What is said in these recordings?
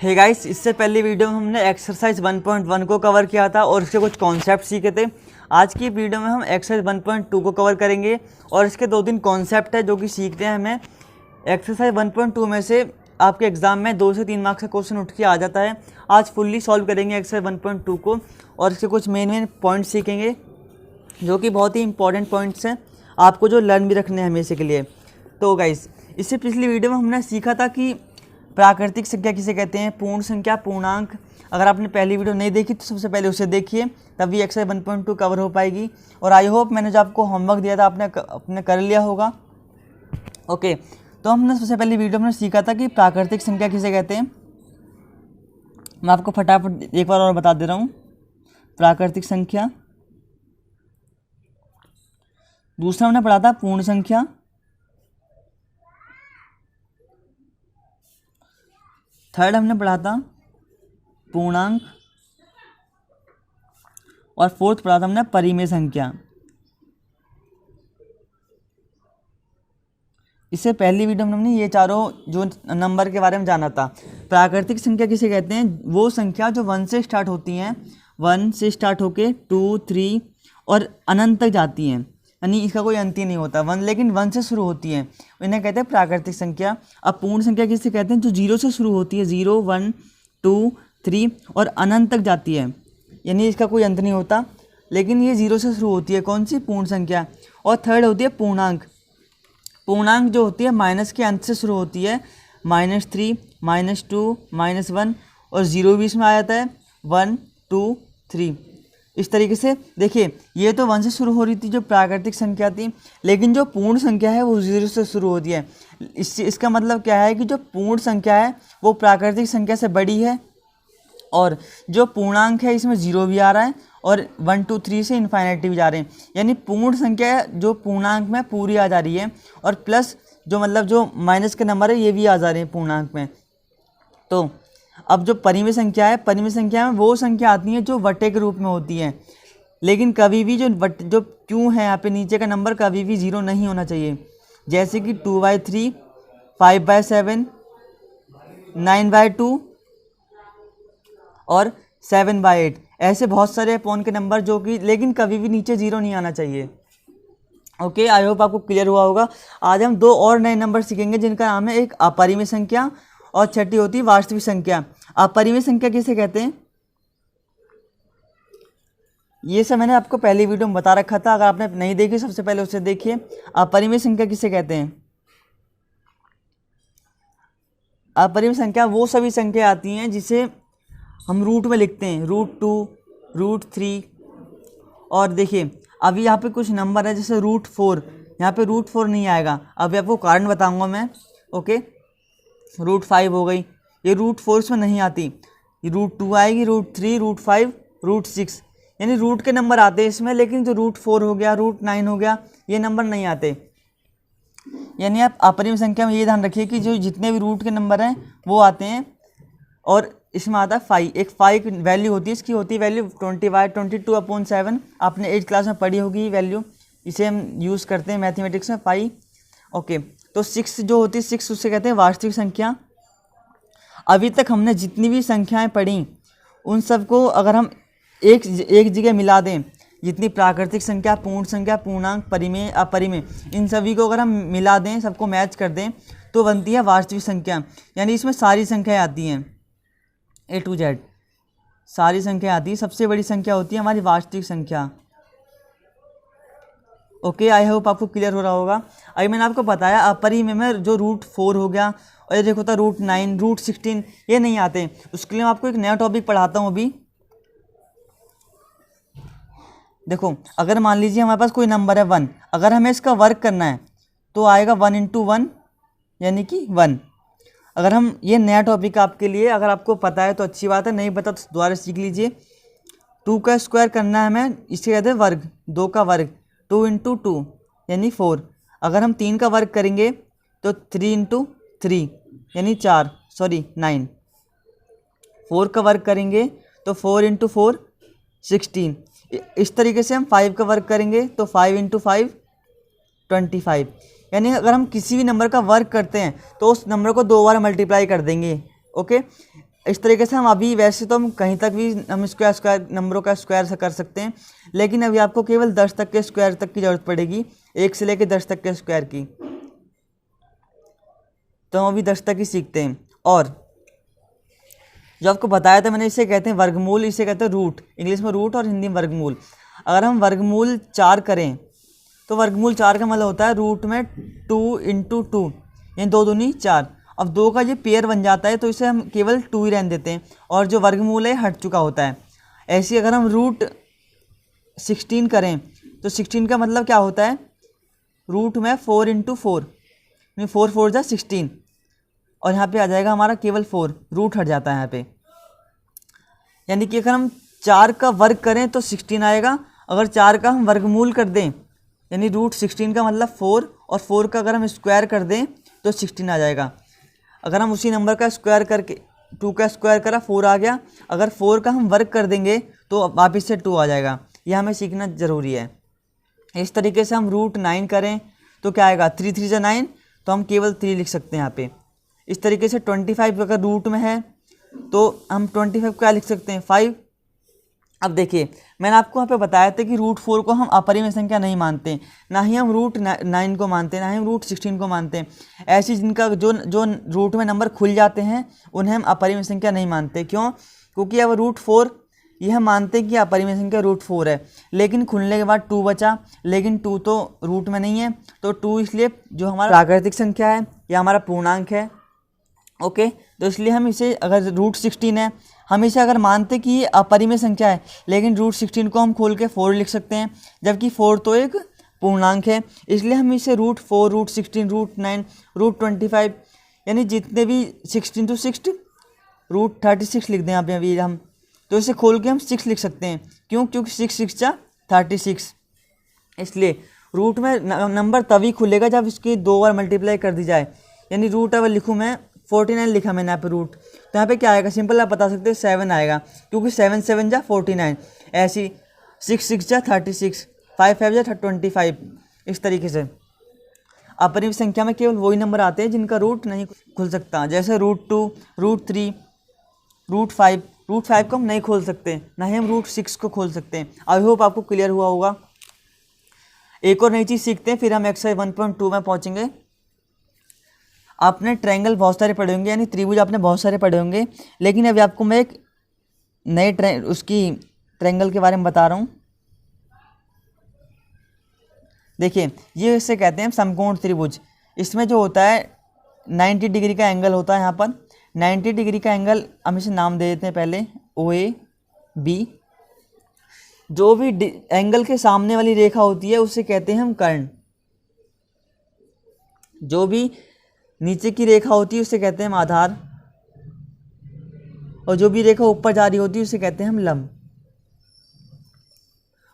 Hey guys, इससे पहले video में हमने एक्सरसाइज 1.1 को कवर किया था और इसके कुछ कॉन्सेप्ट सीखे थे। आज की वीडियो में हम एक्सरसाइज 1.2 को कवर करेंगे और इसके 2-3 कॉन्सेप्ट है जो कि सीखते हैं हमें। एक्सरसाइज 1.2 में से आपके एग्जाम में 2 से 3 मार्क्स का क्वेश्चन उठ के आ जाता है। आज फुल्ली सॉल्व करेंगे एक्सरसाइज 1.2 को और इसके कुछ मेन पॉइंट्स सीखेंगे जो कि बहुत ही इंपॉर्टेंट पॉइंट्स हैं, आपको जो लर्न भी रखने हैं हमेशा के लिए। तो गाइस, इससे पिछली वीडियो में हमने सीखा था कि प्राकृतिक संख्या किसे कहते हैं, पूर्ण संख्या, पूर्णांक। अगर आपने पहली वीडियो नहीं देखी तो सबसे पहले उसे देखिए, तभी एक्सरसाइज 1.2 कवर हो पाएगी। और आई होप मैंने जो आपको होमवर्क दिया था आपने कर लिया होगा। ओके, तो हमने सबसे पहली वीडियो में सीखा था कि प्राकृतिक संख्या किसे कहते हैं। मैं आपको फटाफट एक बार और बता दे रहा हूँ। प्राकृतिक संख्या, दूसरा हमने पढ़ा था पूर्ण संख्या, थर्ड हमने पढ़ा था पूर्णांक और फोर्थ पढ़ा था हमने परिमेय संख्या। इससे पहली वीडियो में हमने ये चारों जो नंबर के बारे में जाना था। प्राकृतिक संख्या किसे कहते हैं, वो संख्या जो 1 से स्टार्ट होती हैं, 1 से स्टार्ट होके 2, 3 और अनंत तक जाती हैं, यानी इसका कोई अंत ही नहीं होता। 1 लेकिन 1 से शुरू होती है, इन्हें कहते हैं प्राकृतिक संख्या। अब पूर्ण संख्या किसे कहते हैं, जो 0 से शुरू होती है, 0, 1, 2, 3 और अनंत तक जाती है, यानी इसका कोई अंत नहीं होता, लेकिन ये 0 से शुरू होती है। कौन सी? पूर्ण संख्या। और थर्ड होती है पूर्णांक। पूर्णांक जो होती है माइनस के अंत से शुरू होती है, -3, -2, -1 और 0 भी इसमें आ जाता है, 1, 2, 3। इस तरीके से देखिए, ये तो 1 से शुरू हो रही थी जो प्राकृतिक संख्या थी, लेकिन जो पूर्ण संख्या है वो 0 से शुरू होती है। इसका मतलब क्या है कि जो पूर्ण संख्या है वो प्राकृतिक संख्या से बड़ी है, और जो पूर्णांक है इसमें 0 भी आ रहा है और 1, 2, 3 से इन्फाइनिटी भी जा रहे हैं, यानी पूर्ण संख्या जो पूर्णांक में पूरी आ जा रही है, और प्लस जो माइनस के नंबर है ये भी आ जा रहे हैं पूर्णांक में। तो अब जो परिमेय संख्या है, परिमेय संख्या में वो संख्या आती है जो वटे के रूप में होती है, लेकिन कभी भी जो क्यों है यहाँ पे नीचे का नंबर कभी भी 0 नहीं होना चाहिए। जैसे कि 2/3, 5/7, 9/2 और 7/8, ऐसे बहुत सारे पॉन के नंबर जो कि, लेकिन कभी भी नीचे 0 नहीं आना चाहिए। ओके, आई होप आपको क्लियर हुआ होगा। आज हम 2 और नए नंबर सीखेंगे जिनका नाम है, एक अपरिमेय संख्या और छठी होती है वास्तविक संख्या। अपरिमेय संख्या किसे कहते हैं, ये सब मैंने आपको पहली वीडियो में बता रखा था, अगर आपने नहीं देखी सबसे पहले उसे देखिए। अपरिमेय संख्या किसे कहते हैं, अपरिमेय संख्या वो सभी संख्या आती हैं जिसे हम रूट में लिखते हैं, √2, √3। और देखिए अभी यहाँ पे कुछ नंबर है जैसे √4, यहाँ पे √4 नहीं आएगा, अभी आपको कारण बताऊंगा मैं। ओके, √5 हो गई, ये √4 इसमें नहीं आती, ये √2 आएगी, √3, √5, √6, यानी रूट के नंबर आते हैं इसमें, लेकिन जो √4 हो गया, √9 हो गया, ये नंबर नहीं आते। यानी आप अपरिमेय संख्या में ये ध्यान रखिए कि जो जितने भी रूट के नंबर हैं वो आते हैं। और इसमें आता है 5, एक 5 वैल्यू होती है, इसकी होती है वैल्यू 22/7। आपने 8th क्लास में पढ़ी होगी वैल्यू, इसे हम यूज़ करते हैं मैथमेटिक्स में, पाई। ओके, तो 6 जो होती है, 6 उससे कहते हैं वास्तविक संख्या। अभी तक हमने जितनी भी संख्याएं पढ़ी उन सबको अगर हम एक जगह मिला दें, जितनी प्राकृतिक संख्या, पूर्ण संख्या, पूर्णांक, परिमेय, अपरिमेय, इन सभी को अगर हम मिला दें, सबको मैच कर दें, तो बनती है वास्तविक संख्या। यानी इसमें सारी संख्याएं आती हैं, A to Z सारी संख्या आती है। सबसे बड़ी संख्या होती है हमारी वास्तविक संख्या। ओके, आई होप आपको क्लियर हो रहा होगा। अभी मैंने आपको बताया अपरिमेय में जो √4 हो गया, और ये देखो था √9, √16, ये नहीं आते। उसके लिए मैं आपको एक नया टॉपिक पढ़ाता हूँ अभी। देखो, अगर मान लीजिए हमारे पास कोई नंबर है 1, अगर हमें इसका वर्क करना है तो आएगा 1 × 1 यानी कि 1। अगर हम, ये नया टॉपिक आपके लिए, अगर आपको पता है तो अच्छी बात है, नहीं पता तो दोबारा सीख लीजिए। 2 का स्क्वायर करना है हमें, इसे कहते हैं वर्ग, 2 का वर्ग, 2 × 2 यानी 4। अगर हम 3 का वर्ग करेंगे तो 3 × 3 यानी 9। 4 का वर्ग करेंगे तो 4 × 4 16। इस तरीके से हम 5 का वर्ग करेंगे तो 5 × 5 25। यानी अगर हम किसी भी नंबर का वर्ग करते हैं तो उस नंबर को 2 बार मल्टीप्लाई कर देंगे। ओके, इस तरीके से हम अभी वैसे तो हम कहीं तक भी हम स्क्वायर नंबरों का स्क्वायर कर सकते हैं, लेकिन अभी आपको केवल 10 तक के स्क्वायर तक की ज़रूरत पड़ेगी, 1 से लेकर 10 तक के स्क्वायर की। तो हम अभी 10 तक ही सीखते हैं। और जो आपको बताया था मैंने, इसे कहते हैं वर्गमूल, इसे कहते हैं रूट, इंग्लिश में रूट और हिंदी में वर्गमूल। अगर हम वर्गमूल 4 करें तो वर्गमूल 4 का मतलब होता है रूट में 2 × 2, यानी 2 दूनी 4। अब 2 का ये पेयर बन जाता है तो इसे हम केवल 2 ही रहने देते हैं और जो वर्गमूल है हट चुका होता है। ऐसे अगर हम रूट 16 करें तो 16 का मतलब क्या होता है, रूट में 4 × 4, यानी 4 4 जा 16, और यहाँ पे आ जाएगा हमारा केवल 4, रूट हट जाता है यहाँ पे। यानी कि अगर हम 4 का वर्ग करें तो 16 आएगा, अगर 4 का हम वर्गमूल कर दें यानी रूट 16 का मतलब 4, और 4 का अगर हम स्क्वायर कर दें तो 16 आ जाएगा। अगर हम उसी नंबर का स्क्वायर करके 2 का स्क्वायर करा 4 आ गया, अगर 4 का हम वर्ग कर देंगे तो वापस से 2 आ जाएगा। यह हमें सीखना ज़रूरी है। इस तरीके से हम रूट 9 करें तो क्या आएगा, 3 3 जा 9, तो हम केवल 3 लिख सकते हैं यहाँ पे। इस तरीके से 25 अगर रूट में है तो हम 25 क्या लिख सकते हैं, 5। अब देखिए मैंने आपको यहाँ पे बताया था कि रूट 4 को हम अपरिमेय संख्या नहीं मानते, ना ही हम रूट 9 को मानते, ना ही हम रूट 16 को मानते। ऐसी जिनका जो रूट में नंबर खुल जाते हैं उन्हें हम अपरिमेय संख्या नहीं मानते। क्यों? क्योंकि अब रूट 4 ये हम मानते हैं कि अपरिमेय संख्या रूट 4 है, लेकिन खुलने के बाद 2 बचा, लेकिन 2 तो रूट में नहीं है, तो 2 इसलिए जो हमारा प्राकृतिक संख्या है या हमारा पूर्णांक है। ओके, तो इसलिए हम इसे, अगर रूट 16 है हम इसे अगर मानते कि ये अपरिमेय संख्या है, लेकिन रूट 16 को हम खोल के 4 लिख सकते हैं, जबकि 4 तो एक पूर्णांक है, इसलिए हम इसे रूट 4, रूट 16, रूट 9, रूट 25, यानी जितने भी 16 to 6 रूट 36 लिख दें यहाँ पे अभी हम, तो इसे खोल के हम 6 लिख सकते हैं। क्यों? क्योंकि 6 6 जा 36, इसलिए रूट में नंबर तभी खुलेगा जब इसकी 2 बार मल्टीप्लाई कर दी जाए। यानी रूट अगर लिखूँ मैं 49 लिखा मैंने यहाँ पे रूट, तो यहाँ पे क्या आएगा, सिंपल आप बता सकते हैं 7 आएगा, क्योंकि 7 7 जा 49, ऐसी 6 6 जा 36, 5 5 जा 25। इस तरीके से अपरिमेय संख्या में केवल वही नंबर आते हैं जिनका रूट नहीं खुल सकता, जैसे रूट 2, रूट 3, रूट 5। रूट 5 को हम नहीं खोल सकते, ना ही हम रूट 6 को खोल सकते हैं। आई होप आपको क्लियर हुआ होगा। एक और नई चीज़ सीखते हैं, फिर हम एक्सरसाइज 1.2 में पहुँचेंगे। आपने ट्रायंगल बहुत सारे पढ़े होंगे, यानी त्रिभुज आपने बहुत सारे पढ़े होंगे, लेकिन अभी आपको मैं एक नए उसकी ट्रायंगल के बारे में बता रहा हूँ। देखिए ये इसे कहते हैं समकोण त्रिभुज। इसमें जो होता है 90 डिग्री का एंगल होता है। यहाँ पर 90 डिग्री का एंगल हम इसे नाम दे देते हैं पहले OAB। जो भी एंगल के सामने वाली रेखा होती है उसे कहते हैं हम कर्ण। जो भी नीचे की रेखा होती है उसे कहते हैं हम आधार, और जो भी रेखा ऊपर जा रही होती है उसे कहते हैं हम लंब।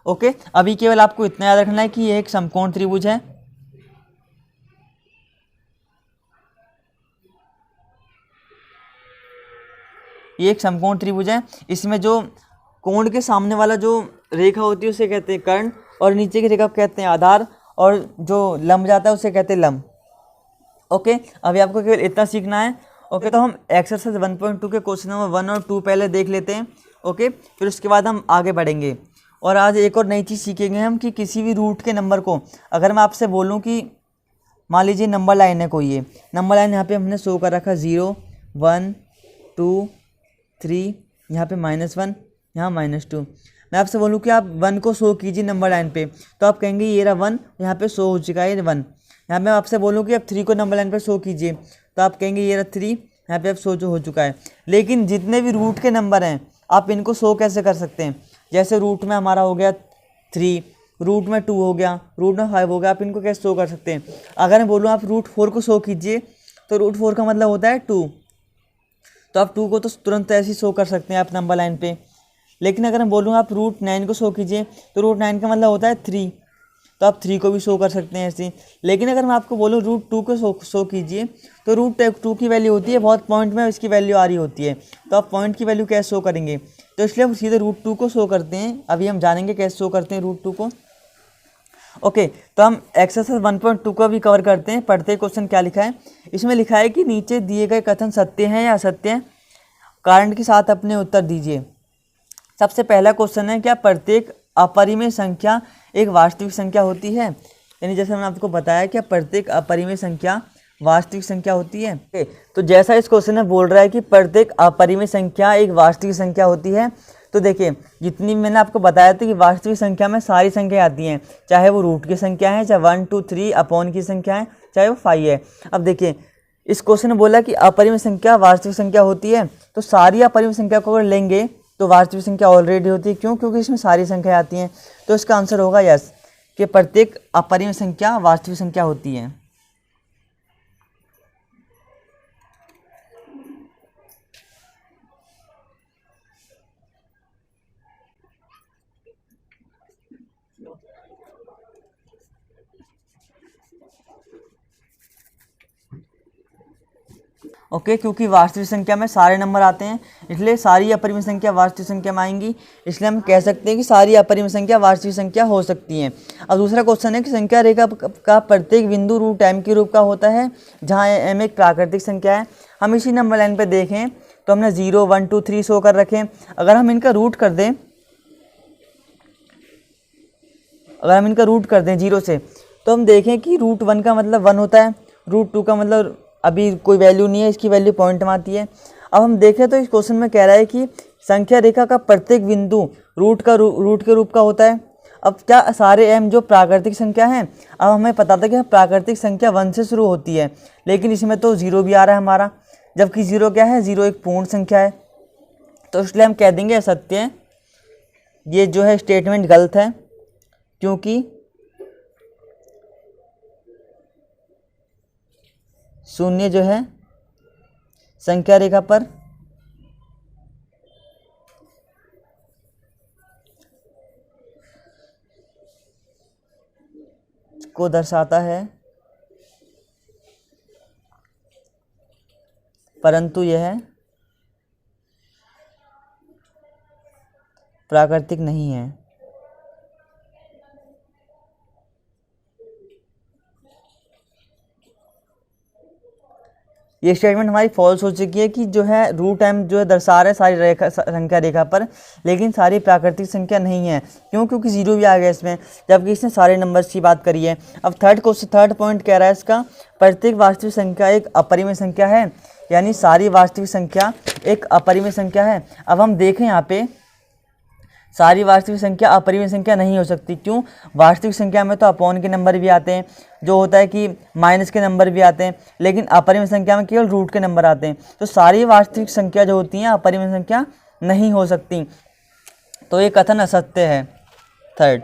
ओके, अभी केवल आपको इतना याद रखना है कि ये एक समकोण त्रिभुज है। ये एक समकोण त्रिभुज है। इसमें जो कोण के सामने वाला जो रेखा होती है उसे कहते हैं कर्ण, और नीचे की रेखा को कहते हैं आधार, और जो लंब जाता है उसे कहते हैं लंब। ओके, अभी आपको केवल इतना सीखना है। ओके, तो हम एक्सरसाइज 1.2 के क्वेश्चन नंबर 1 और 2 पहले देख लेते हैं। ओके, फिर उसके बाद हम आगे बढ़ेंगे। और आज एक और नई चीज़ सीखेंगे हम कि किसी भी रूट के नंबर को, अगर मैं आपसे बोलूं कि मान लीजिए नंबर लाइन है कोई, ये नंबर लाइन यहाँ पे हमने शो कर रखा 0 1 2 3, यहाँ पे -1, यहाँ -2। मैं आपसे बोलूँ कि आप 1 को शो कीजिए नंबर लाइन पे, तो आप कहेंगे ये रहा 1, यहाँ पे शो हो चुका है 1। यहाँ मैं आपसे बोलूँ कि आप 3 को नंबर लाइन पर शो कीजिए, तो आप कहेंगे ये रहा 3, यहाँ पे आप शो जो हो चुका है। लेकिन जितने भी रूट के नंबर हैं आप इनको शो कैसे कर सकते हैं? जैसे रूट में हमारा हो गया 3, रूट में 2 हो गया, रूट में 5 हो गया, आप इनको कैसे शो कर सकते हैं? अगर मैं बोलूँ आप रूट 4 को शो कीजिए, तो रूट 4 का मतलब होता है 2, तो आप 2 को तो तुरंत ऐसे ही शो कर सकते हैं आप नंबर लाइन पे। लेकिन अगर मैं बोलूँ आप रूट 9 को शो कीजिए, तो रूट 9 का मतलब होता है 3, तो आप 3 को भी शो कर सकते हैं ऐसे। लेकिन अगर मैं आपको बोलूँ रूट 2 को शो कीजिए, तो रूट 2 की वैल्यू होती है बहुत पॉइंट में इसकी वैल्यू आ रही होती है, तो आप पॉइंट की वैल्यू कैसे शो करेंगे? तो इसलिए हम सीधे रूट 2 को शो करते हैं। अभी हम जानेंगे कैसे शो करते हैं रूट 2 को। ओके, तो हम एक्सरसाइज 1.2 को भी कवर करते हैं। पढ़ते हैं क्वेश्चन क्या लिखा है। इसमें लिखा है कि नीचे दिए गए कथन सत्य हैं या असत्य हैं। कारण के साथ अपने उत्तर दीजिए। सबसे पहला क्वेश्चन है, क्या प्रत्येक अपरिमेय संख्या एक वास्तविक संख्या होती है? यानी जैसे मैंने आपको बताया कि प्रत्येक अपरिमेय संख्या वास्तविक संख्या होती है। तो जैसा इस क्वेश्चन में बोल रहा है कि प्रत्येक अपरिमेय संख्या एक वास्तविक संख्या होती है, तो देखिए जितनी मैंने आपको बताया था कि वास्तविक संख्या में सारी संख्या आती हैं, चाहे वो रूट की संख्या है, चाहे 1 2 3 अपॉन की संख्या है, चाहे वो 5 है। अब देखिए इस क्वेश्चन में बोला कि अपरिमेय संख्या वास्तविक संख्या होती है, तो सारी अपरिमेय संख्या को अगर लेंगे तो वास्तविक संख्या ऑलरेडी होती है। क्यों? क्योंकि इसमें सारी संख्या आती हैं। तो इसका आंसर होगा यस, कि प्रत्येक अपरिमेय संख्या वास्तविक संख्या होती है। ओके, क्योंकि वास्तविक संख्या में सारे नंबर आते हैं, इसलिए सारी अपरिमेय संख्या वास्तविक संख्या में आएंगी, इसलिए हम कह सकते हैं कि सारी अपरिमेय संख्या वास्तविक संख्या हो सकती हैं। अब दूसरा क्वेश्चन है कि संख्या रेखा का प्रत्येक बिंदु रूट m के रूप का होता है, जहाँ m एक प्राकृतिक संख्या है। हम इसी नंबर लाइन पे देखें तो हमने 0 1 2 3 शो कर रखे हैं। अगर हम इनका रूट कर दें 0 से, तो हम देखें कि रूट 1 का मतलब 1 होता है, रूट 2 का मतलब अभी कोई वैल्यू नहीं है, इसकी वैल्यू पॉइंट में आती है। अब हम देखें तो इस क्वेश्चन में कह रहा है कि संख्या रेखा का प्रत्येक बिंदु रूट के रूप का होता है। अब क्या सारे m जो प्राकृतिक संख्या हैं, अब हमें पता था कि प्राकृतिक संख्या 1 से शुरू होती है, लेकिन इसमें तो 0 भी आ रहा है हमारा, जबकि 0 क्या है, 0 एक पूर्ण संख्या है। तो इसलिए हम कह देंगे असत्य है, ये जो है स्टेटमेंट गलत है, क्योंकि शून्य जो है संख्या रेखा पर को दर्शाता है, परंतु यह प्राकृतिक नहीं है। ये स्टेटमेंट हमारी फॉल्स हो चुकी है कि जो है रूट m जो है दर्शा रहा है सारी संख्या रेखा पर, लेकिन सारी प्राकृतिक संख्या नहीं है। क्यों? क्योंकि 0 भी आ गया इसमें, जबकि इसने सारे नंबर्स की बात करी है। अब थर्ड पॉइंट कह रहा है इसका, प्रत्येक वास्तविक संख्या एक अपरिमेय संख्या है, यानी सारी वास्तविक संख्या एक अपरिमेय संख्या है। अब हम देखें यहाँ पे सारी वास्तविक संख्या अपरिमेय संख्या नहीं हो सकती। क्यों? वास्तविक संख्या में तो अपॉन के नंबर भी आते हैं, जो होता है कि माइनस के नंबर भी आते हैं, लेकिन अपरिमेय संख्या में केवल रूट के नंबर आते हैं। तो सारी वास्तविक संख्या जो होती हैं अपरिमेय संख्या नहीं हो सकती। तो ये कथन असत्य है, थर्ड।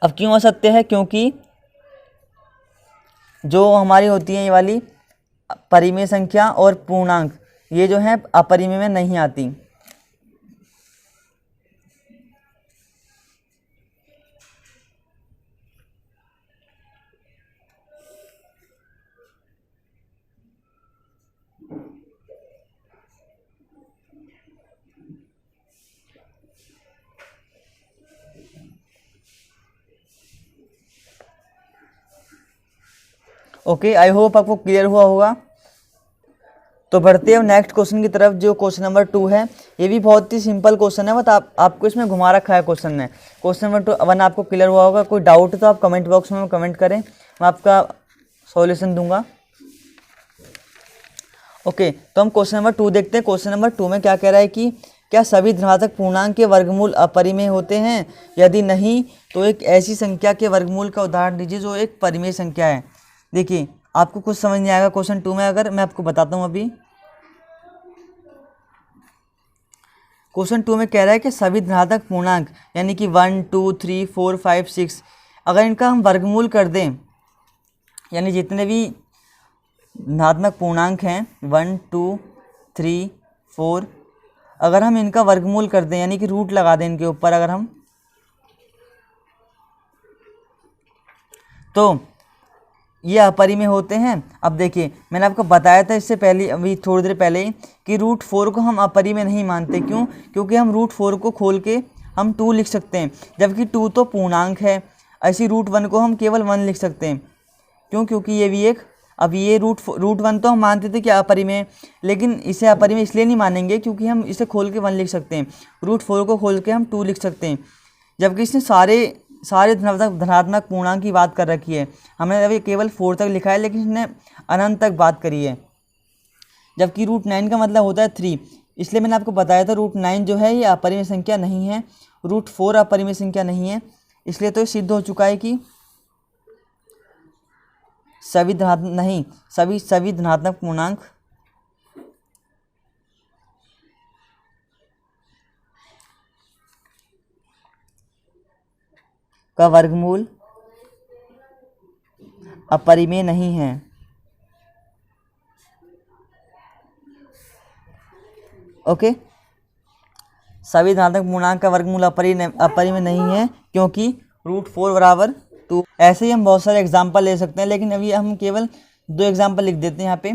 अब क्यों असत्य है? क्योंकि जो हमारी होती है ये वाली परिमेय संख्या और पूर्णांक, ये जो है अपरिमेय में नहीं आती। ओके, आई होप आपको क्लियर हुआ होगा। तो बढ़ते हैं नेक्स्ट क्वेश्चन की तरफ, जो क्वेश्चन नंबर 2 है। ये भी बहुत ही सिंपल क्वेश्चन है, बट आपको इसमें घुमा रखा है क्वेश्चन ने। क्वेश्चन नंबर 1 आपको क्लियर हुआ होगा। कोई डाउट है तो आप कमेंट बॉक्स में कमेंट करें, मैं आपका सॉल्यूशन दूंगा। ओके, तो हम क्वेश्चन नंबर 2 देखते हैं। क्वेश्चन नंबर 2 में क्या कह रहा है कि क्या सभी धनात्मक पूर्णांक के वर्गमूल अपरिमेय होते हैं? यदि नहीं तो एक ऐसी संख्या के वर्गमूल का उदाहरण दीजिए जो एक परिमेय संख्या है। देखिए आपको कुछ समझ नहीं आएगा क्वेश्चन 2 में, अगर मैं आपको बताता हूँ। अभी क्वेश्चन 2 में कह रहा है कि सभी धनात्मक पूर्णांक यानी कि 1 2 3 4 5 6, अगर इनका हम वर्गमूल कर दें, यानी जितने भी धनात्मक पूर्णांक हैं 1 2 3 4, अगर हम इनका वर्गमूल कर दें, यानी कि रूट लगा दें इनके ऊपर, अगर हम, तो ये अपरिमेय होते हैं। अब देखिए मैंने आपको बताया था इससे पहले, अभी थोड़ी देर पहले ही, कि रूट 4 को हम अपरिमेय नहीं मानते। क्यों? क्योंकि हम रूट 4 को खोल के हम 2 लिख सकते हैं, जबकि 2 तो पूर्णांक है। ऐसी रूट 1 को हम केवल 1 लिख सकते हैं। क्यों? क्योंकि ये भी एक, अब ये रूट वन तो हम मानते थे कि अपरिमेय है, लेकिन इसे अपरिमेय इसलिए नहीं मानेंगे क्योंकि हम इसे खोल के 1 लिख सकते हैं, रूट 4 को खोल के हम 2 लिख सकते हैं, जबकि इसने सारे धनात्मक पूर्णांक की बात कर रखी है। हमने अभी केवल 4 तक लिखा है, लेकिन इसने अनंत तक बात करी है। जबकि रूट 9 का मतलब होता है 3, इसलिए मैंने आपको बताया था रूट 9 जो है ये अपरिमेय संख्या नहीं है, रूट 4 अपरिमेय संख्या नहीं है। इसलिए तो सिद्ध हो चुका है कि सभी धनात्मक पूर्णांक का वर्गमूल अपरिमेय नहीं है। ओके, सभी धनात्मक पूर्णांक का वर्गमूल अपरिमेय नहीं है क्योंकि रूट 4 बराबर 2। ऐसे ही हम बहुत सारे एग्जाम्पल ले सकते हैं, लेकिन अभी हम केवल 2 एग्जाम्पल लिख देते हैं यहाँ पे।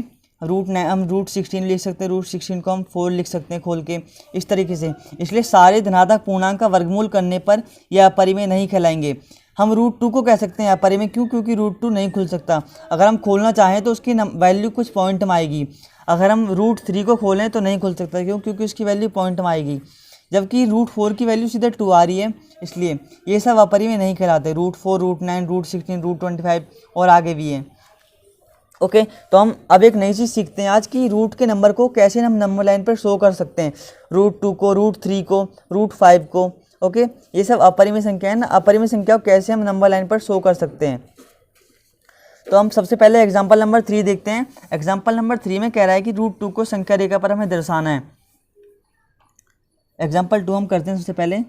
हम रूट 16 लिख सकते हैं, रूट 16 को हम 4 लिख सकते हैं खोल के, इस तरीके से। इसलिए सारे धनात्मक पूर्णांक का वर्गमूल करने पर यह अपरिमेय नहीं कहलाएंगे। हम रूट 2 को कह सकते हैं अपरिमेय, क्यों? क्योंकि रूट 2 नहीं खुल सकता। अगर हम खोलना चाहें तो उसकी वैल्यू कुछ पॉइंट में आएगी। अगर हम रूट 3 को खोलें तो नहीं खुल सकता, क्यों? क्योंकि उसकी वैल्यू पॉइंट में आएगी, जबकि रूट 4 की वैल्यू सीधे 2 आ रही है, इसलिए ये सब अपरिमेय नहीं कहलाते। रूट 4, रूट 9, रूट 16, रूट 25 और आगे भी है। ओके, तो हम अब एक नई चीज़ सीखते हैं आज की, रूट के नंबर को कैसे हम नंबर लाइन पर शो कर सकते हैं, रूट 2 को, रूट 3 को, रूट 5 को। ओके, ये सब अपरिमेय संख्या है ना, अपरिमेय संख्या को कैसे हम नंबर लाइन पर शो कर सकते हैं। तो हम सबसे पहले एग्जाम्पल नंबर 3 देखते हैं। एग्जाम्पल नंबर 3 में कह रहा है कि रूट 2 को संख्या रेखा पर हमें दर्शाना है। एग्जाम्पल 2 हम करते हैं सबसे पहले।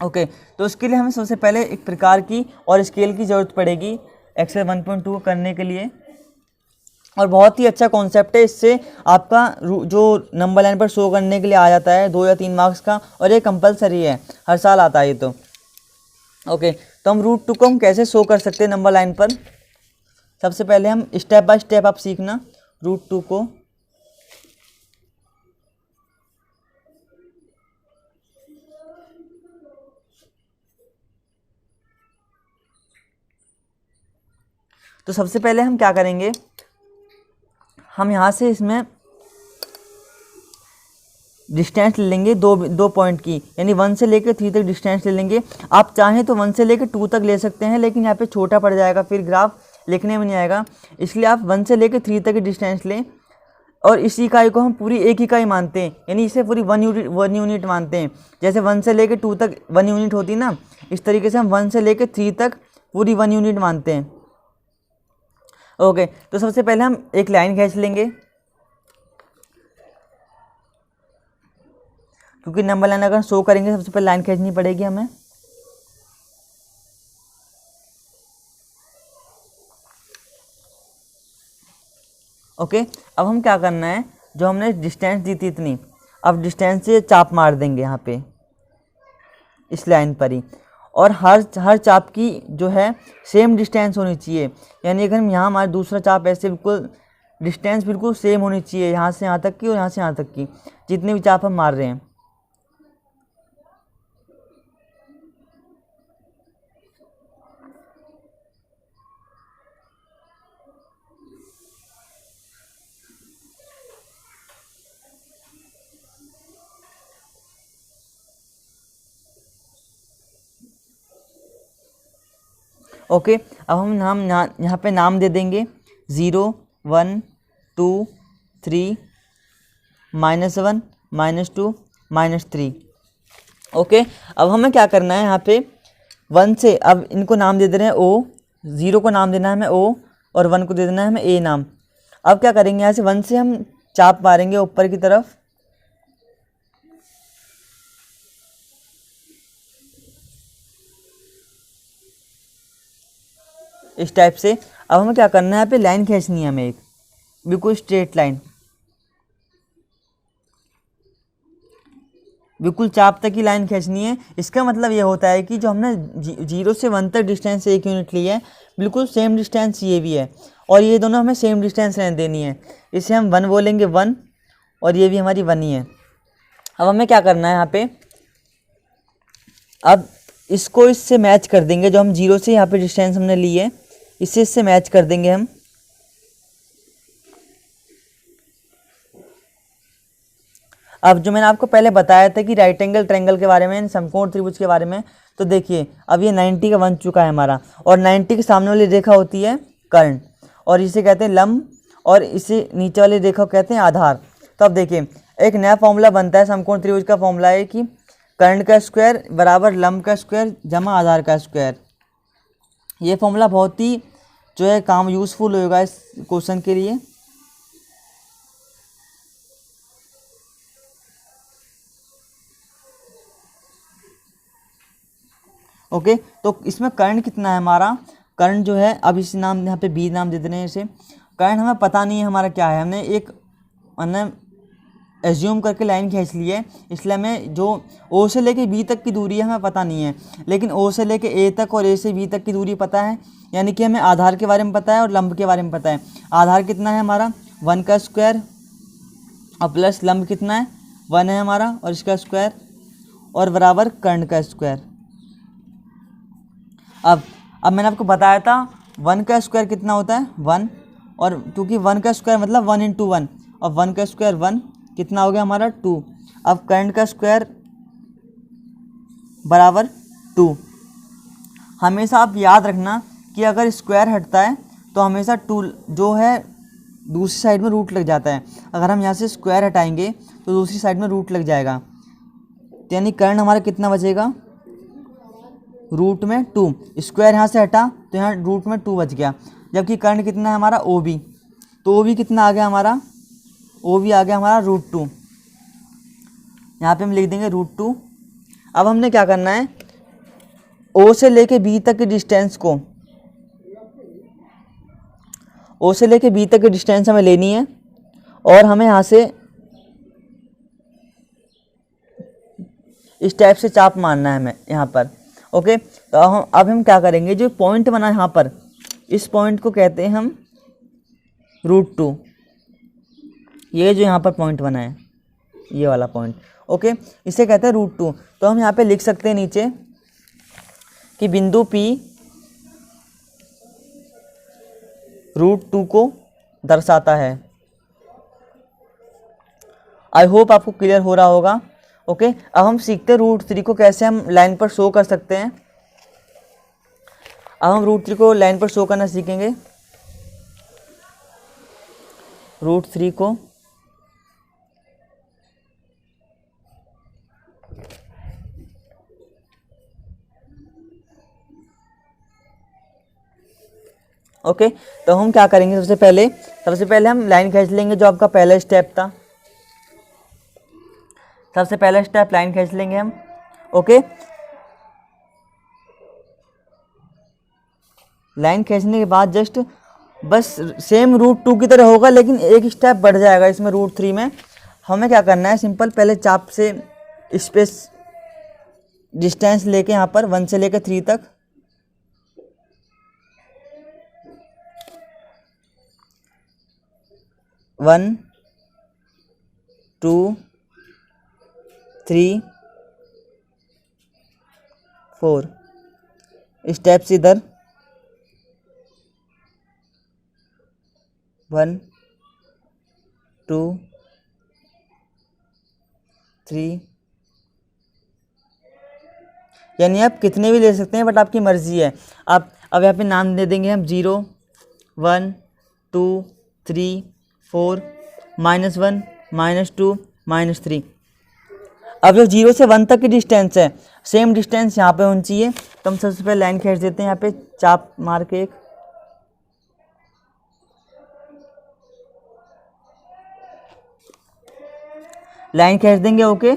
ओके, तो उसके लिए हमें सबसे पहले एक प्रकार की और स्केल की ज़रूरत पड़ेगी एक्सेल 1.2 करने के लिए, और बहुत ही अच्छा कॉन्सेप्ट है। इससे आपका जो नंबर लाइन पर शो करने के लिए आ जाता है 2 या 3 मार्क्स का, और ये कंपलसरी है, हर साल आता है ये तो। ओके, तो हम रूट 2 को हम कैसे शो कर सकते हैं नंबर लाइन पर। सबसे पहले हम स्टेप बाय स्टेप आप सीखना रूट 2 को। तो सबसे पहले हम क्या करेंगे, हम यहाँ से इसमें डिस्टेंस ले लेंगे दो पॉइंट की, यानी 1 से लेकर 3 तक डिस्टेंस ले लेंगे। आप चाहें तो 1 से लेकर 2 तक ले सकते हैं, लेकिन यहाँ पे छोटा पड़ जाएगा, फिर ग्राफ लिखने में नहीं आएगा। इसलिए आप 1 से लेकर 3 तक की डिस्टेंस लें, और इस इकाई को हम पूरी एक इकाई मानते हैं, यानी इसे पूरी 1 यूनिट मानते हैं। जैसे 1 से लेकर 2 तक 1 यूनिट होती ना, इस तरीके से हम 1 से लेकर 3 तक पूरी 1 यूनिट मानते हैं। ओके, तो सबसे पहले हम एक लाइन खींच लेंगे, क्योंकि नंबर लाइन अगर शो करेंगे सबसे पहले लाइन खींचनी पड़ेगी हमें। ओके, अब हम क्या करना है, जो हमने डिस्टेंस दी थी इतनी, अब डिस्टेंस से चाप मार देंगे यहाँ पे इस लाइन पर ही, और हर चाप की जो है सेम डिस्टेंस होनी चाहिए। यानी अगर हम यहाँ हमारा दूसरा चाप ऐसे बिल्कुल डिस्टेंस बिल्कुल सेम होनी चाहिए, यहाँ से यहाँ तक की और यहाँ से यहाँ तक की, जितने भी चाप हम मार रहे हैं। ओके, अब हम यहाँ पे नाम दे देंगे 0, 1, 2, 3, -1, -2, -3। ओके, अब हमें क्या करना है, यहाँ पे 1 से अब इनको नाम दे दे रहे हैं O, 0 को नाम देना है हमें O, और 1 को दे देना है हमें A नाम। अब क्या करेंगे, यहाँ से 1 से हम चाप मारेंगे ऊपर की तरफ, इस टाइप से। अब हमें क्या करना है, यहाँ पे लाइन खींचनी है हमें एक बिल्कुल स्ट्रेट लाइन, बिल्कुल चाप तक की लाइन खींचनी है। इसका मतलब ये होता है कि जो हमने 0 से 1 तक डिस्टेंस 1 यूनिट ली है, बिल्कुल सेम डिस्टेंस ये भी है, और ये दोनों हमें सेम डिस्टेंस रहने देनी है। इसे हम 1 बोलेंगे 1, और ये भी हमारी 1 ही है। अब हमें क्या करना है यहाँ पे, अब इसको इससे मैच कर देंगे, जो हम 0 से यहाँ पे डिस्टेंस हमने ली है इससे मैच कर देंगे हम। अब जो मैंने आपको पहले बताया था कि राइट एंगल ट्रायंगल के बारे में, समकोण त्रिभुज के बारे में, तो देखिए अब ये 90 का बन चुका है हमारा, और 90 के सामने वाली रेखा होती है कर्ण, और इसे कहते हैं लंब, और इसे नीचे वाली रेखा को कहते हैं आधार। तो अब देखिए एक नया फॉर्मूला बनता है समकोण त्रिभुज का, फॉर्मूला है कि कर्ण का स्क्वायर बराबर लंब का स्क्वायर जमा आधार का स्क्वायर। ये फॉर्मूला बहुत ही जो है काम यूज़फुल होगा इस क्वेश्चन के लिए। ओके, तो इसमें कर्ण कितना है हमारा, कर्ण जो है, अब इस नाम यहाँ पे बी नाम दे देते हैं इसे। कर्ण हमें पता नहीं है हमारा क्या है, हमने एक एज्यूम करके लाइन खींच ली है, इसलिए हमें जो ओ से लेके बी तक की दूरी है हमें पता नहीं है, लेकिन ओ से लेके ए तक और ए से बी तक की दूरी पता है, यानी कि हमें आधार के बारे में पता है और लंब के बारे में पता है। आधार कितना है हमारा 1 का स्क्वायर, और प्लस लंब कितना है 1 है हमारा, और इसका स्क्वायर, और बराबर कर्ण का स्क्वायर। अब मैंने आपको बताया था 1 का स्क्वायर कितना होता है 1, और क्योंकि 1 का स्क्वायर मतलब 1 × 1, और 1 का स्क्वायर 1 कितना हो गया हमारा 2। अब कर्ण का स्क्वायर बराबर 2। हमेशा आप याद रखना कि अगर स्क्वायर हटता है तो हमेशा 2 जो है दूसरी साइड में रूट लग जाता है। अगर हम यहाँ से स्क्वायर हटाएंगे तो दूसरी साइड में रूट लग जाएगा, यानी कर्ण हमारा कितना बचेगा रूट में 2। स्क्वायर यहाँ से हटा तो यहाँ रूट में 2 बच गया, जबकि कर्ण कितना है हमारा ओ बी, तो ओ बी कितना आ गया हमारा, ओ बी आ गया हमारा √2। यहाँ पे हम लिख देंगे √2। अब हमने क्या करना है, ओ से लेके बी तक की डिस्टेंस को, ओ से लेके बी तक की डिस्टेंस हमें लेनी है, और हमें यहाँ से इस टाइप से चाप मारना है हमें यहाँ पर। ओके, तो अब हम क्या करेंगे, जो पॉइंट बना है यहाँ पर, इस पॉइंट को कहते हैं हम √2। ये जो यहाँ पर पॉइंट बना है ये वाला पॉइंट, ओके, इसे कहते हैं √2। तो हम यहाँ पे लिख सकते हैं नीचे कि बिंदु P √2 को दर्शाता है। आई होप आपको क्लियर हो रहा होगा। ओके, अब हम सीखते हैं √3 को कैसे हम लाइन पर शो कर सकते हैं। अब हम √3 को लाइन पर शो करना सीखेंगे। √3 को ओके, तो हम क्या करेंगे, सबसे पहले हम लाइन खींच लेंगे, जो आपका पहला स्टेप था। सबसे पहला स्टेप लाइन खींच लेंगे हम। ओके, लाइन खींचने के बाद जस्ट बस सेम √2 की तरह होगा, लेकिन एक स्टेप बढ़ जाएगा इसमें √3 में। हमें क्या करना है, सिंपल पहले चाप से स्पेस डिस्टेंस लेके यहाँ पर 1 से लेकर 3 तक, वन 2 3 4 स्टेप्स इधर, 1 2 3, यानी आप कितने भी ले सकते हैं, बट आपकी मर्ज़ी है। आप अब यहाँ पे नाम दे देंगे हम 0 1 2 3 4 -1 -2 -3। अब जो 0 से 1 तक की डिस्टेंस है, सेम डिस्टेंस यहाँ पे होनी चाहिए। तो हम सबसे पहले लाइन खींच देते हैं यहाँ पे चाप मार के एक, लाइन खींच देंगे। ओके,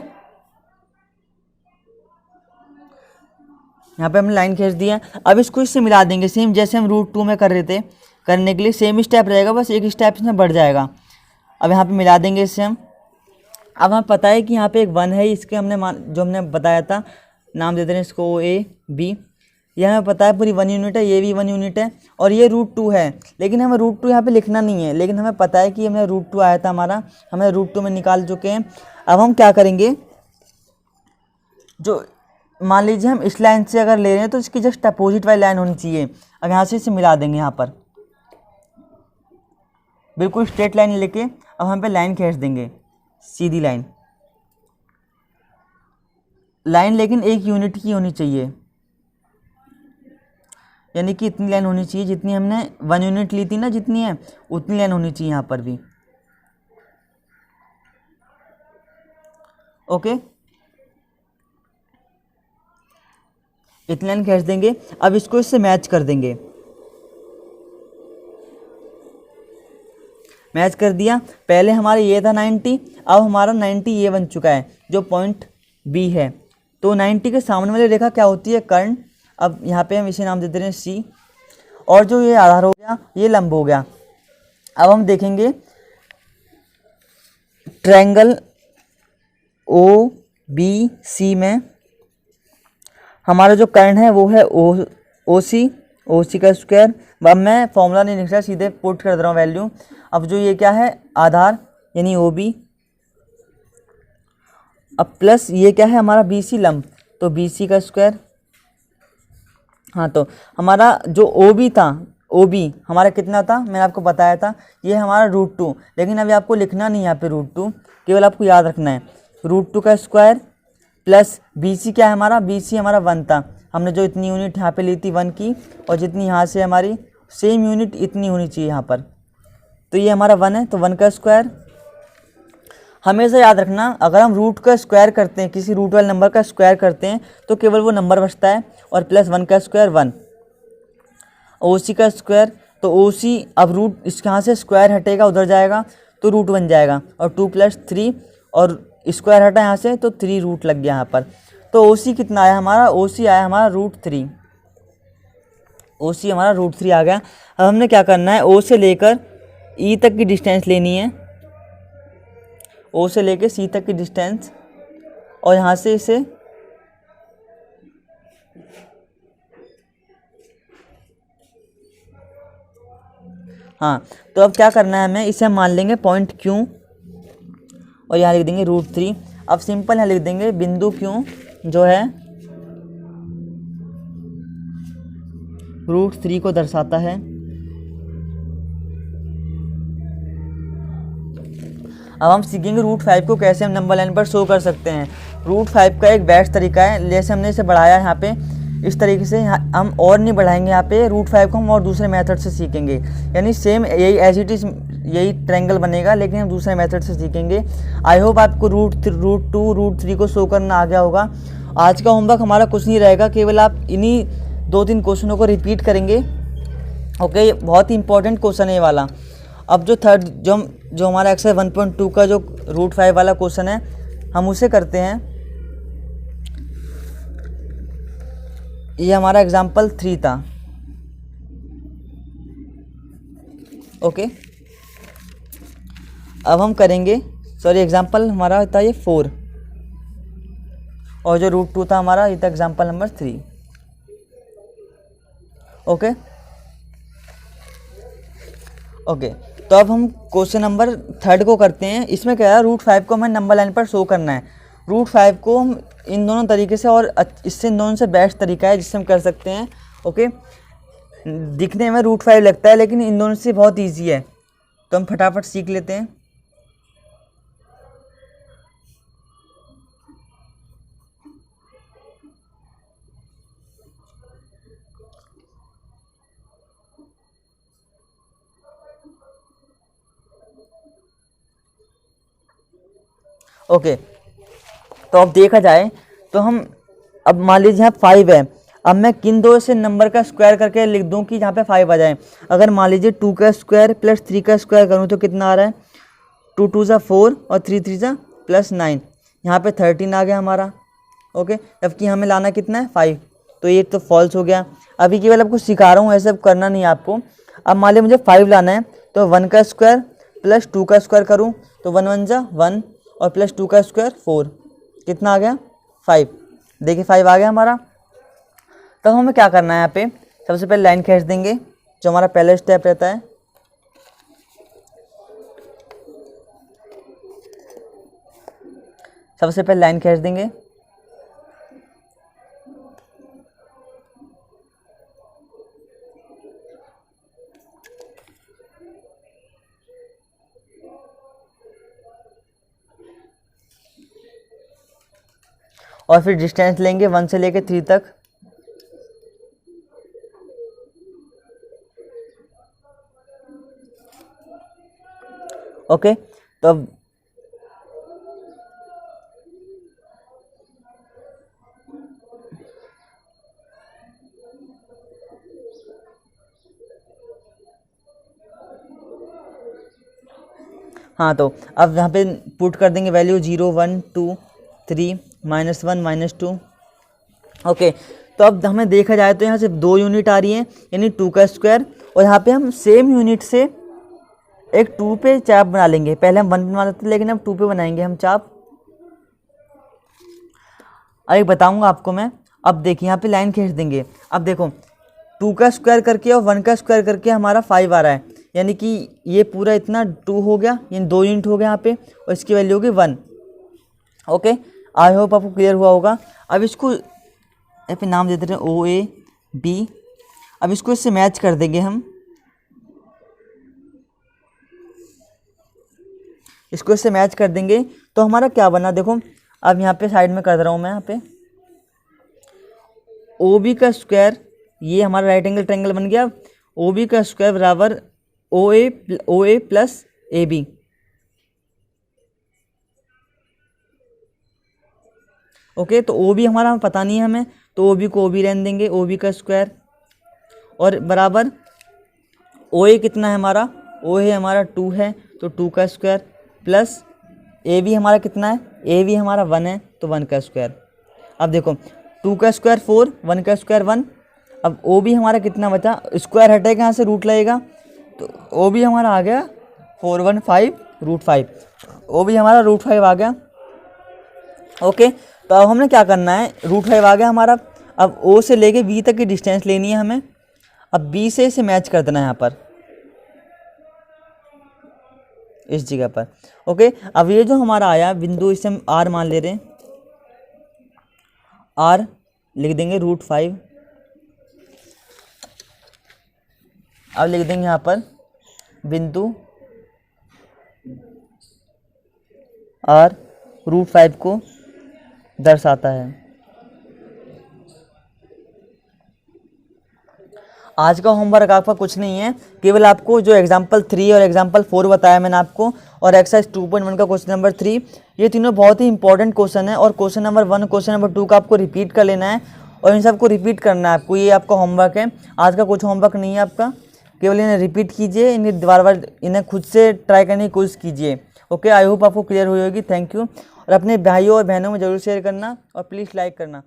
यहाँ पे हमने लाइन खींच दिया। अब इसको इससे मिला देंगे, सेम जैसे हम √2 में कर रहे थे, करने के लिए सेम स्टेप रहेगा, बस एक स्टेप इसमें बढ़ जाएगा। अब यहाँ पे मिला देंगे इससे हम। अब हमें पता है कि यहाँ पे एक 1 है, इसके हमने जो हमने बताया था नाम दे दें इसको A B। यह हमें पता है पूरी 1 यूनिट है, ये भी 1 यूनिट है, और ये √2 है, लेकिन हमें √2 यहाँ पे लिखना नहीं है, लेकिन हमें पता है कि हमें √2 आया था हमारा, हमें √2 में निकाल चुके हैं। अब हम क्या करेंगे, जो मान लीजिए हम इस लाइन से अगर ले रहे हैं तो इसकी जस्ट अपोजिट वाली लाइन होनी चाहिए। अब यहाँ से इसे मिला देंगे, यहाँ पर बिल्कुल स्ट्रेट लाइन लेके अब हम पे लाइन खींच देंगे, सीधी लाइन। लाइन लेकिन एक यूनिट की होनी चाहिए, यानी कि इतनी लाइन होनी चाहिए जितनी हमने 1 यूनिट ली थी ना, जितनी है उतनी लाइन होनी चाहिए यहाँ पर भी। ओके, इतनी लाइन खींच देंगे। अब इसको इससे मैच कर देंगे, मैच कर दिया। पहले हमारा ये था 90, अब हमारा 90 ये बन चुका है जो पॉइंट बी है। तो 90 के सामने वाली रेखा क्या होती है? कर्ण। अब यहाँ पे हम इसे नाम दे दे रहे हैं सी, और जो ये आधार हो गया ये लंब हो गया। अब हम देखेंगे ट्रायंगल ओ बी सी में हमारा जो कर्ण है वो है ओ सी का स्क्वायर। अब मैं फॉर्मूला नहीं लिख रहा, सीधे पुट कर दे रहा हूँ वैल्यू। अब जो ये क्या है? आधार यानी ओ बी, अब प्लस ये क्या है हमारा? बी सी लंब, तो बी सी का स्क्वायर। हाँ, तो हमारा जो ओ बी था, ओ बी हमारा कितना था मैंने आपको बताया था, ये हमारा √2। लेकिन अभी आपको लिखना नहीं यहाँ पे √2, केवल आपको याद रखना है √2 का स्क्वायर प्लस बी सी क्या है हमारा? बी सी हमारा 1 था। हमने जो इतनी यूनिट यहाँ पे ली थी 1 की, और जितनी यहाँ से हमारी सेम यूनिट इतनी होनी चाहिए यहाँ पर, तो ये हमारा 1 है, तो 1 का स्क्वायर। हमेशा याद रखना, अगर हम रूट का स्क्वायर करते हैं, किसी रूट वाले नंबर का स्क्वायर करते हैं, तो केवल वो नंबर बचता है, और प्लस 1 का स्क्वायर 1। ओ सी का स्क्वायर, तो ओ सी अब रूट इसके यहाँ से स्क्वायर हटेगा, उधर जाएगा तो रूट बन जाएगा, और 2 + 3 और स्क्वायर हटा यहाँ से तो 3 रूट लग गया यहाँ पर। तो ओ सी कितना आया हमारा? ओ सी आया हमारा √3। ओ सी हमारा √3 आ गया। अब हमने क्या करना है? ओ से लेकर ई तक की डिस्टेंस लेनी है, ओ से लेकर सी तक की डिस्टेंस, और यहाँ से इसे हाँ, तो अब क्या करना है हमें? इसे हम मान लेंगे पॉइंट क्यू, और यहाँ लिख देंगे √3। अब सिंपल यहाँ लिख देंगे बिंदु क्यू जो है √3 को दर्शाता है। अब हम सीखेंगे √5 को कैसे हम नंबर लाइन पर शो कर सकते हैं। √5 का एक बेस्ट तरीका है, जैसे हमने इसे बढ़ाया यहाँ पे इस तरीके से, हम और नहीं बढ़ाएंगे यहाँ पे √5 को, हम और दूसरे मेथड से सीखेंगे, यानी सेम यही एज इट इज़ यही ट्रायंगल बनेगा, लेकिन हम दूसरे मेथड से सीखेंगे। आई होप आपको √2 √3 को शो करना आ गया होगा। आज का होमवर्क हमारा कुछ नहीं रहेगा, केवल आप इन्हीं 2-3 क्वेश्चनों को रिपीट करेंगे। ओके, बहुत ही इंपॉर्टेंट क्वेश्चन है ये वाला। अब जो थर्ड जो हमारा एक्सरसाइज 1.2 का जो √5 वाला क्वेश्चन है, हम उसे करते हैं। ये हमारा एग्जाम्पल 3 था। ओके, अब हम करेंगे, सॉरी एग्जाम्पल हमारा था ये 4, और जो √2 था हमारा ये था एग्जाम्पल नंबर 3। ओके ओके, तो अब हम क्वेश्चन नंबर 3 को करते हैं। इसमें क्या है? √5 को हमें नंबर लाइन पर शो करना है। √5 को हम इन दोनों तरीके से, और इससे इन दोनों से बेस्ट तरीका है जिससे हम कर सकते हैं। ओके, दिखने में √5 लगता है, लेकिन इन दोनों से बहुत ईजी है, तो हम फटाफट सीख लेते हैं। ओके, तो अब देखा जाए तो हम, अब मान लीजिए यहाँ 5 है, अब मैं किन दो से नंबर का स्क्वायर करके लिख दूँ कि यहाँ पे 5 आ जाए। अगर मान लीजिए 2 का स्क्वायर प्लस 3 का स्क्वायर करूँ तो कितना आ रहा है? 2 × 2 = 4 और 3 × 3 = +9, यहाँ पे 13 आ गया हमारा। ओके, जबकि हमें लाना कितना है? 5, तो ये तो फॉल्स हो गया। अभी केवल आपको सिखा रहा हूँ, ऐसे करना नहीं है आपको। अब मान लीजिए मुझे 5 लाना है, तो 1 का स्क्वायर प्लस 2 का स्क्वायर करूँ तो 1 × 1 = 1 और प्लस 2 का स्क्वायर 4, कितना आ गया? 5। देखिए 5 आ गया हमारा। तब हमें क्या करना है? यहाँ पे सबसे पहले लाइन खींच देंगे, जो हमारा पहला स्टेप रहता है। सबसे पहले लाइन खींच देंगे, और फिर डिस्टेंस लेंगे 1 से लेके 3 तक। ओके, तो अब हाँ, तो अब यहाँ पे पुट कर देंगे वैल्यू 0 1 2 3 -1 -2। ओके, तो अब हमें देखा जाए तो यहाँ सिर्फ 2 यूनिट आ रही हैं, यानी 2 का स्क्वायर, और यहाँ पे हम सेम यूनिट से एक 2 पे चाप बना लेंगे। पहले हम 1 पे बना लेते थे, लेकिन अब 2 पे बनाएंगे हम चाप। अरे बताऊंगा आपको मैं। अब देखिए यहाँ पे लाइन खींच देंगे। अब देखो 2 का स्क्वायर करके और 1 का स्क्वायर करके हमारा 5 आ रहा है, यानी कि ये पूरा इतना 2 हो गया, यानी 2 यूनिट हो गया यहाँ पे, और इसकी वैल्यू होगी 1। ओके, आई होप आपको क्लियर हुआ होगा। अब इसको यहाँ पे नाम देते हैं OAB। अब इसको इससे मैच कर देंगे हम, इसको इससे मैच कर देंगे तो हमारा क्या बना देखो। अब यहाँ पे साइड में कर दे रहा हूँ मैं, यहाँ पे OB का स्क्वायर, ये हमारा राइट एंगल ट्रायंगल बन गया। OB का स्क्वायर बराबर OA प्लस AB। ओके, तो OB हमारा पता नहीं है हमें, तो OB को OB रहने देंगे, OB का स्क्वायर, और बराबर OA कितना है हमारा, OA हमारा 2 है, तो 2 का स्क्वायर, प्लस AB हमारा कितना है, AB हमारा 1 है, तो 1 का स्क्वायर। अब देखो 2 का स्क्वायर 4, 1 का स्क्वायर 1। अब OB हमारा कितना बचा, स्क्वायर हटेगा यहाँ से, रूट लगेगा, तो OB हमारा आ गया 415 √5। OB हमारा √5 आ गया। ओके, तो अब हमने क्या करना है, √5 आ गया हमारा। अब O से लेके B तक की डिस्टेंस लेनी है हमें। अब B से इसे मैच कर देना है यहाँ पर, इस जगह पर। ओके, अब ये जो हमारा आया बिंदु, इसे हम R मान ले रहे हैं, R लिख देंगे √5। अब लिख देंगे यहाँ पर बिंदु R √5 को दर्शाता है। आज का होमवर्क आपका कुछ नहीं है, केवल आपको जो एग्जाम्पल 3 और एग्जाम्पल 4 बताया मैंने आपको, और एक्सरसाइज 2.1 का क्वेश्चन नंबर 3, ये तीनों बहुत ही इंपॉर्टेंट क्वेश्चन है। और क्वेश्चन नंबर 1, क्वेश्चन नंबर 2 का आपको रिपीट कर लेना है, और इन सबको रिपीट करना है आपको। ये आपका होमवर्क है, आज का कुछ होमवर्क नहीं है आपका, केवल इन्हें रिपीट कीजिए, इन्हें बार बार इन्हें खुद से ट्राई करने की कोशिश कीजिए। ओके, आई होप आपको क्लियर हुई होगी। थैंक यू, और अपने भाइयों और बहनों में ज़रूर शेयर करना, और प्लीज़ लाइक करना।